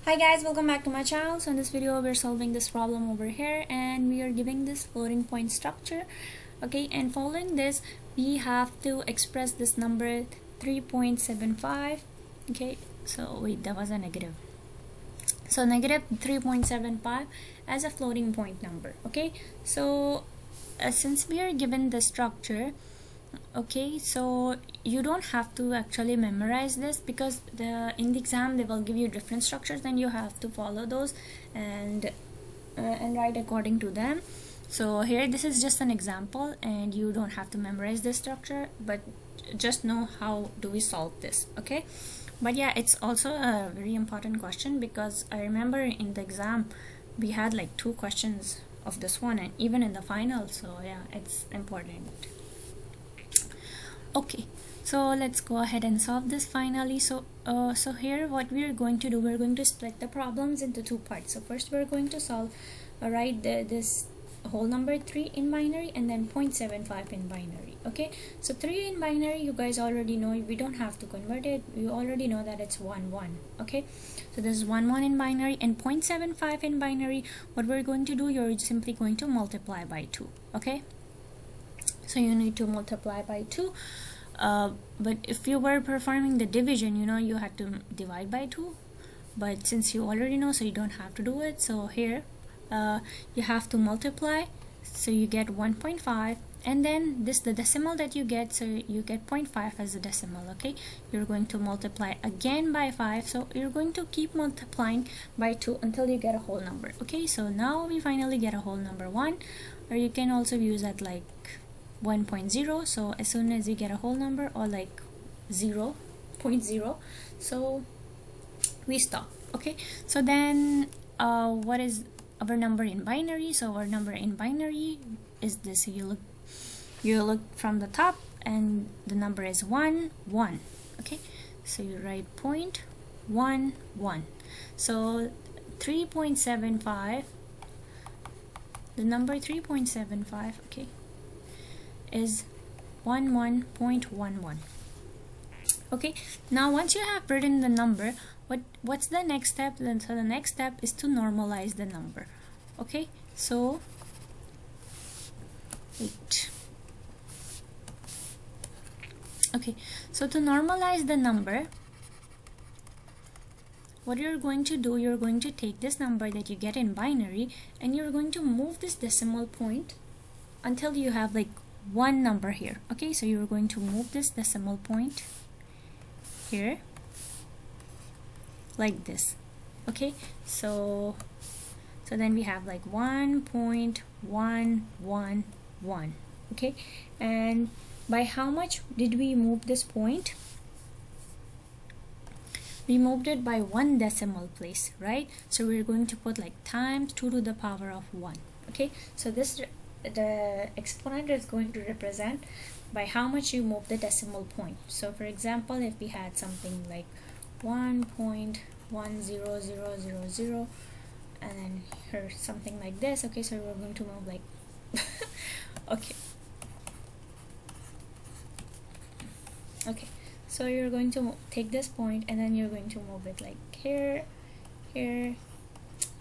Hi guys, welcome back to my channel. So in this video we're solving this problem over here and we are giving this floating point structure. Okay, and following this we have to express this number 3.75. okay, so wait, that was a negative. So negative 3.75 as a floating point number. Okay, so since we are given the structure, okay, so you don't have to actually memorize this because in the exam they will give you different structures and you have to follow those and write according to them. So here this is just an example and you don't have to memorize this structure, but just know how do we solve this. Okay, but yeah, it's also a very important question because I remember in the exam we had like 2 questions of this one and even in the final, so yeah, it's important. Okay, so let's go ahead and solve this finally. So here what we are going to do, we're going to split the problems into 2 parts. So first we're going to solve write this whole number 3 in binary and then 0.75 in binary. Okay, so 3 in binary you guys already know, we don't have to convert it, you already know that it's 1 1. Okay, so this is 1 1 in binary, and 0.75 in binary, what we're going to do, you're simply going to multiply by 2. Okay, so you need to multiply by 2, but if you were performing the division, you know, you had to divide by 2, but since you already know, so you don't have to do it. So here you have to multiply, so you get 1.5, and then this, the decimal that you get, so you get 0.5 as a decimal. Okay, you're going to multiply again by 5, so you're going to keep multiplying by 2 until you get a whole number. Okay, so now we finally get a whole number 1, or you can also use that like 1.0. so as soon as you get a whole number, or like 0.0, so we stop. Okay, so then what is our number in binary? So our number in binary is this. You look from the top and the number is 1 1. Okay, so you write 0.11. so 3.75, the number 3.75, okay, is 11.11. okay, now once you have written the number, what's the next step? Then so the next step is to normalize the number. Okay, so wait. Okay, so to normalize the number, what you're going to do, you're going to take this number that you get in binary and you're going to move this decimal point until you have like one number here. Okay, so you're going to move this decimal point here like this. Okay, so then we have like 1.111. okay, and by how much did we move this point? We moved it by 1 decimal place, right? So we're going to put like times 2 to the power of 1. Okay, so this, the exponent is going to represent by how much you move the decimal point. So for example, if we had something like 1.10000 and then here something like this, okay, so we're going to move like okay, so you're going to take this point and then you're going to move it like here, here,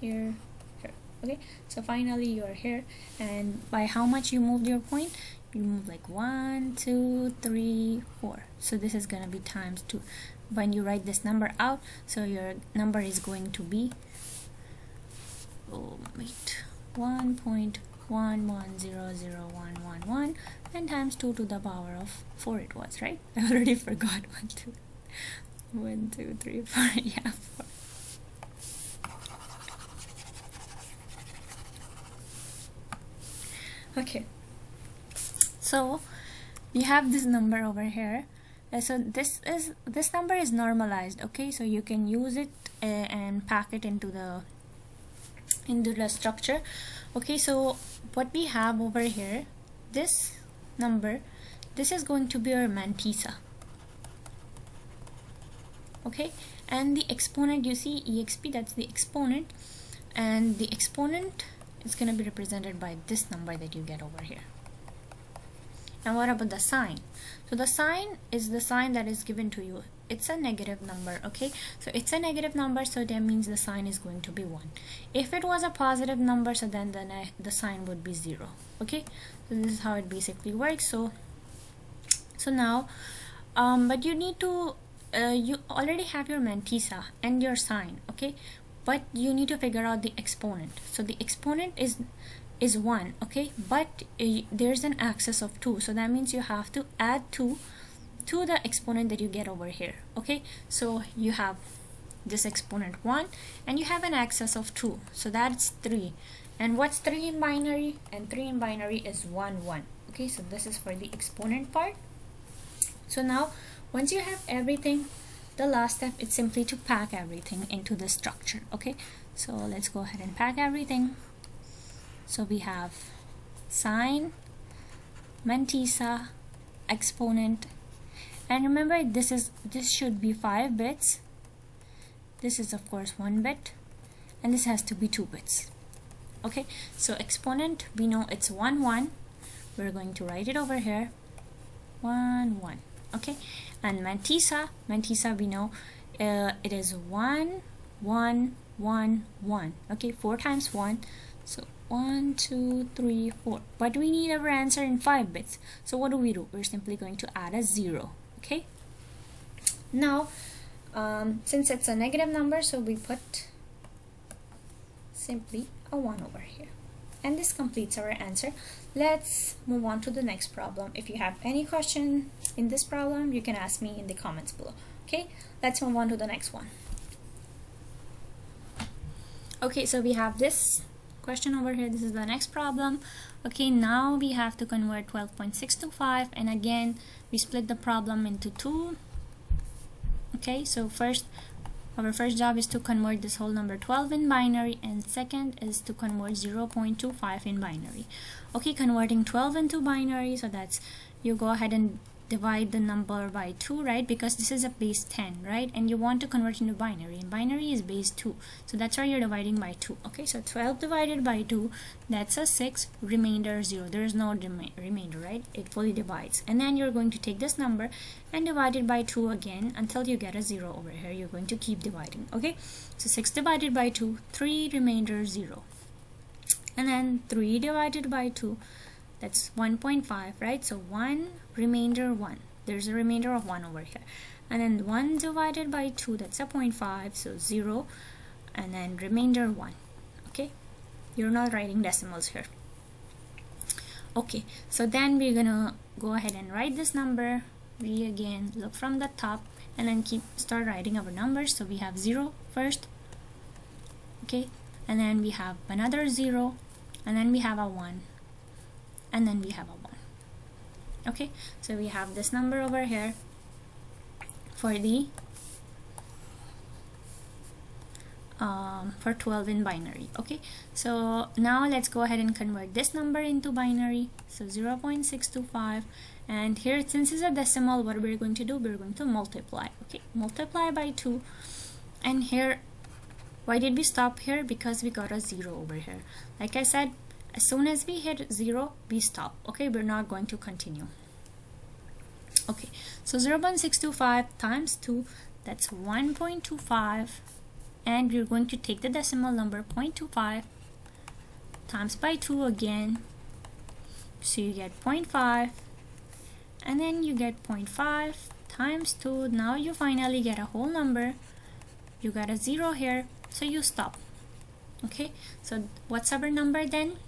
here, here. Okay, so finally you're here, and by how much you moved your point, you move like 1 2 3 4, so this is gonna be times 2 when you write this number out. So your number is going to be 1.1100111 and times 2 to the power of 4 it was, right? I already forgot. 1 2 3 4 yeah, 4. Okay, so we have this number over here. So this number is normalized. Okay, so you can use it and pack it into the structure. Okay, so what we have over here, this number, this is going to be our mantissa. Okay, and the exponent, you see exp, that's the exponent, and the exponent is going to be represented by this number that you get over here. Now what about the sign? So the sign is the sign that is given to you it's a negative number. Okay, so it's a negative number, so that means the sign is going to be 1. If it was a positive number, so then the sign would be 0. Okay, so this is how it basically works. So now but you need to you already have your mantissa and your sign, okay, but you need to figure out the exponent. So the exponent is 1, okay, but there's an excess of 2, so that means you have to add 2 to the exponent that you get over here. Okay, so you have this exponent 1 and you have an excess of 2, so that's 3. And what's 3 in binary? And 3 in binary is 1 1. Okay, so this is for the exponent part. So now once you have everything, the last step is simply to pack everything into the structure. Okay, so let's go ahead and pack everything. So we have sign, mantissa, exponent, and remember this should be 5 bits. This is of course 1 bit, and this has to be 2 bits. Okay, so exponent, we know it's 1 1. We're going to write it over here, 1 1. Okay, and mantissa we know it is 1 1 1 1. Okay, 4 times 1, so 1 2 3 4, but we need our answer in 5 bits. So what do? We're simply going to add a 0. Okay, now since it's a negative number, so we put simply a 1 over here, and this completes our answer. Let's move on to the next problem. If you have any question in this problem, you can ask me in the comments below. Okay, let's move on to the next one. Okay, so we have this question over here. This is the next problem. Okay, now we have to convert 12.625, and again we split the problem into 2. Okay, so our first job is to convert this whole number 12 in binary, and second is to convert 0.25 in binary. Okay, converting 12 into binary, so that's, you go ahead and divide the number by 2, right, because this is a base 10, right, and you want to convert into binary, and binary is base 2, so that's why you're dividing by 2. Okay, so 12 divided by 2, that's a 6, remainder 0. There is no remainder, right, it fully divides, and then you're going to take this number and divide it by 2 again until you get a 0 over here. You're going to keep dividing. Okay, so 6 divided by 2, 3, remainder 0, and then 3 divided by 2, that's 1.5, right, so 1, remainder 1, there's a remainder of 1 over here, and then 1 divided by 2, that's a 0.5, so 0, and then remainder 1. Okay, you're not writing decimals here. Okay, so then we're gonna go ahead and write this number. We again look from the top and then start writing our numbers. So we have 0 first, okay, and then we have another 0, and then we have a 1, and then we have a 1. Okay, so we have this number over here for the for 12 in binary. Okay, so now let's go ahead and convert this number into binary. So 0.625, and here, since it's a decimal, what we're going to do, we're going to multiply. Okay, multiply by 2, and here, why did we stop here? Because we got a 0 over here. Like I said, as soon as we hit 0, we stop. Okay, we're not going to continue. Okay, so 0.625 times 2, that's 1.25, and we're going to take the decimal number 0.25 times by 2 again, so you get 0.5, and then you get 0.5 times 2. Now you finally get a whole number. You got a 0 here, so you stop. Okay, so what's our number then?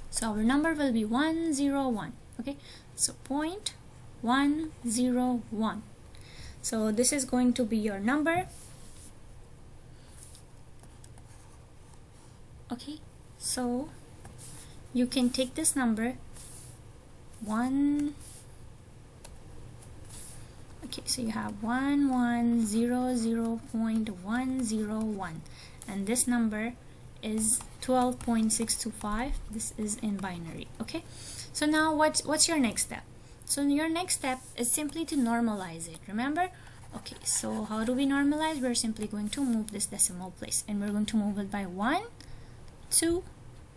So our number will be 101. Okay, so 0.101. So this is going to be your number. Okay, so you can take this number 1. Okay, so you have 1100.101, and this number is 12.625. This is in binary. Okay, so now what's your next step? So your next step is simply to normalize it, remember? Okay, so how do we normalize? We're simply going to move this decimal place, and we're going to move it by 1, 2,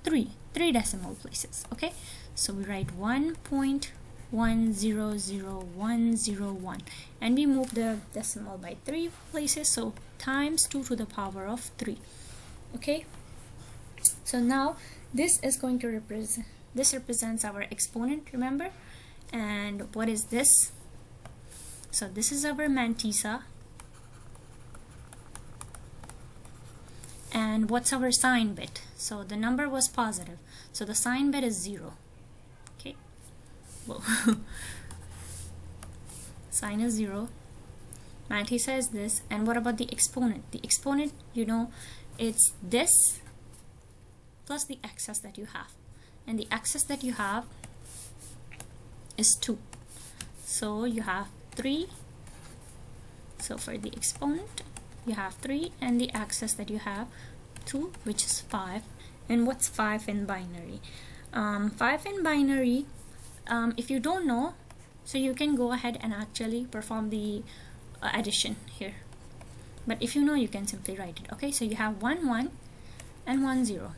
3 decimal places. Okay, so we write 1.1 1000101, and we move the decimal by 3 places, so times 2 to the power of 3. Okay, so now this is going to represents our exponent, remember. And what is this? So this is our mantissa. And what's our sign bit? So the number was positive, so the sign bit is 0. Okay, whoa. Sign is 0. Mantissa is this. And what about the exponent? The exponent, you know, it's this plus the excess that you have, and the excess that you have is 2, so you have 3. So for the exponent you have 3, and the excess that you have 2, which is 5. And what's 5 in binary? 5 in binary, if you don't know, so you can go ahead and actually perform the addition here, but if you know, you can simply write it. Okay, so you have 1 1 and 1 0.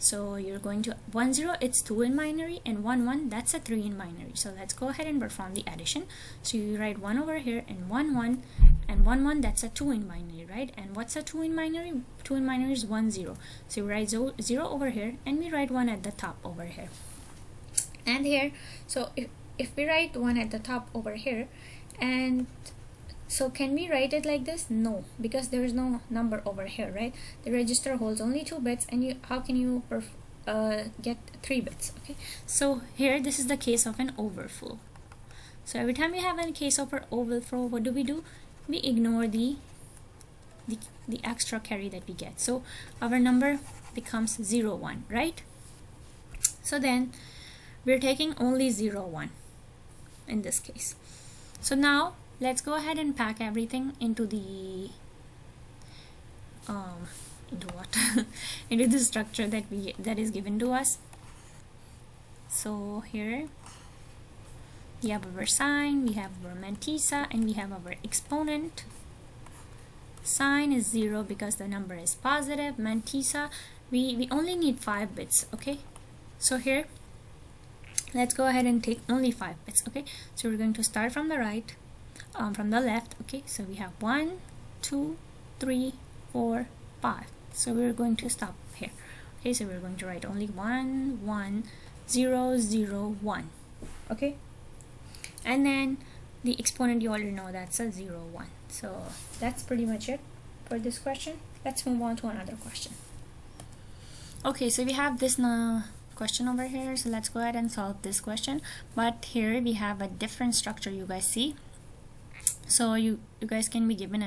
So you're going to 1 0, it's 2 in binary, and 1 1, that's a 3 in binary. So let's go ahead and perform the addition. So you write 1 over here, and 1 1, and 1 1, that's a 2 in binary, right? And what's a 2 in binary? 2 in binary is 1 0. So you write 0 over here, and we write 1 at the top over here. And here, so if we write 1 at the top over here, and so can we write it like this? No, because there is no number over here, right? The register holds only 2 bits, and how can you get 3 bits? Okay, so here this is the case of an overflow. So every time we have a case of an overflow, what do? We ignore the extra carry that we get. So our number becomes 0 1, right? So then we're taking only 0 1 in this case. So now let's go ahead and pack everything into the into the structure that is given to us. So here we have our sign, we have our mantissa, and we have our exponent. Sign is 0 because the number is positive. Mantissa, we only need 5 bits. Okay, so here let's go ahead and take only 5 bits. Okay, so we're going to start from the right, from the left. Okay, so we have 1 2 3 4 5, so we're going to stop here. Okay, so we're going to write only 1 1 0 0 1. Okay, and then the exponent, you already know, that's a 0 1. So that's pretty much it for this question. Let's move on to another question. Okay, so we have this question over here, so let's go ahead and solve this question. But here we have a different structure, you guys see. So you guys can be given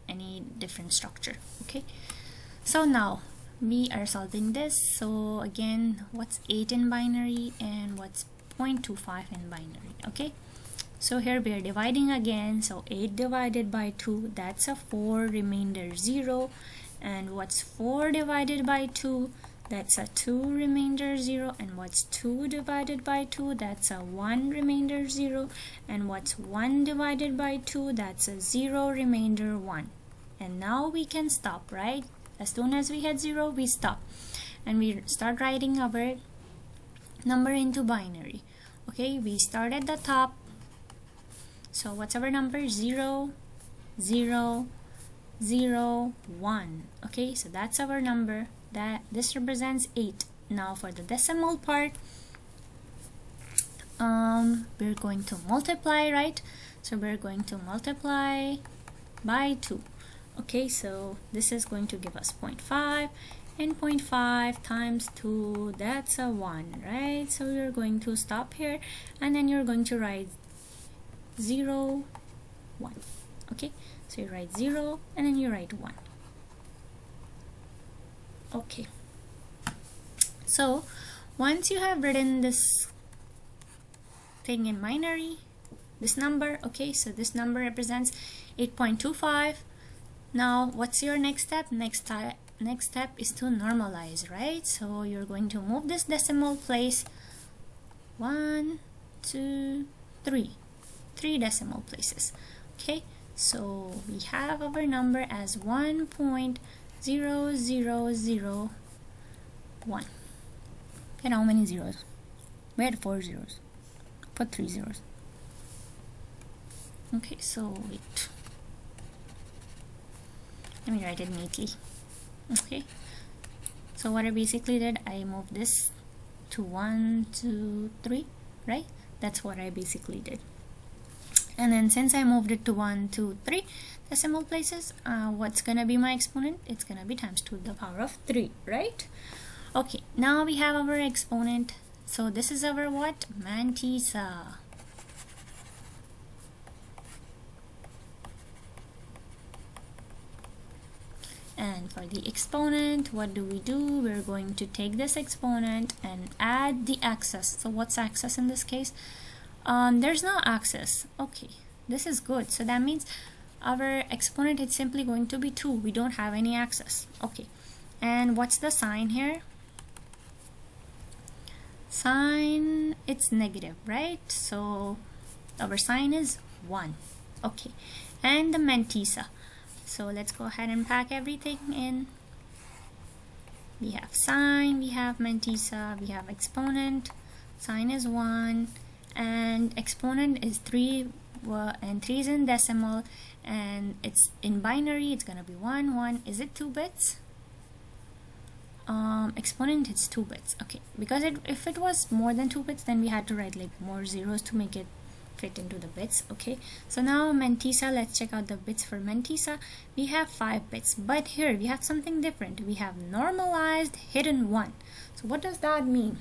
any different structure. Okay, so now we are solving this. So again, what's 8 in binary and what's 0.25 in binary? Okay, so here we are dividing again. So 8 divided by 2, that's a 4, remainder 0. And what's 4 divided by 2? That's a 2, remainder 0. And what's 2 divided by 2? That's a 1, remainder 0. And what's 1 divided by 2? That's a 0, remainder 1. And now we can stop, right? As soon as we had 0, we stop. And we start writing our number into binary. Okay, we start at the top. So what's our number? 0 0 0 1. Okay, so that's our number. This represents 8. Now for the decimal part, we're going to multiply, right? So we're going to multiply by 2. Okay, so this is going to give us 0.5, and 0.5 times 2, that's a 1, right? So you're going to stop here, and then you're going to write 0 1. Okay, so you write 0 and then you write 1. Okay, so once you have written this thing in binary, this number, okay, so this number represents 8.25. Now what's your next step? Next step is to normalize, right? So you're going to move this decimal place 1 2 3 decimal places. Okay, so we have our number as 1.0001. And how many zeros? We had 4 zeros. put 3 zeros. Okay, so wait, let me write it neatly. Okay, so what I basically did, I moved this to 1, 2, 3, right? That's what I basically did. And then since I moved it to 1, 2, 3 decimal places, what's gonna be my exponent? It's gonna be times 2 to the power of 3, right? Okay, now we have our exponent. So this is our what? Mantissa. And for the exponent, what do? We're going to take this exponent and add the axis. So what's axis in this case? There's no axis. Okay, this is good. So that means our exponent is simply going to be 2. We don't have any axis. Okay, and what's the sign here? Sign, it's negative, right? So our sign is 1. Okay, and the mantissa. So let's go ahead and pack everything in. We have sign, we have mantissa, we have exponent. Sign is 1 and exponent is 3, and 3 is in decimal, and it's in binary. It's gonna be 1 1. Is it 2 bits? Exponent is 2 bits. Okay, because if it was more than 2 bits, then we had to write like more zeros to make it fit into the bits. Okay, so now mantissa, let's check out the bits for mantissa. We have 5 bits, but here we have something different. We have normalized hidden 1. So what does that mean?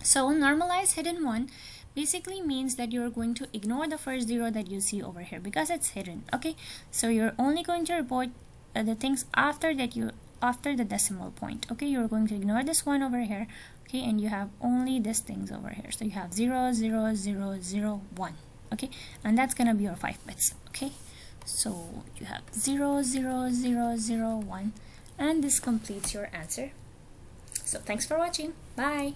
So normalized hidden 1 basically means that you're going to ignore the first 0 that you see over here because it's hidden. Okay, so you're only going to report the things after the decimal point. Okay, you're going to ignore this 1 over here. Okay, and you have only these things over here. So you have 0 0 0 0 1. Okay, and that's gonna be your 5 bits. Okay, so you have 0 0 0 0 1, and this completes your answer. So thanks for watching. Bye.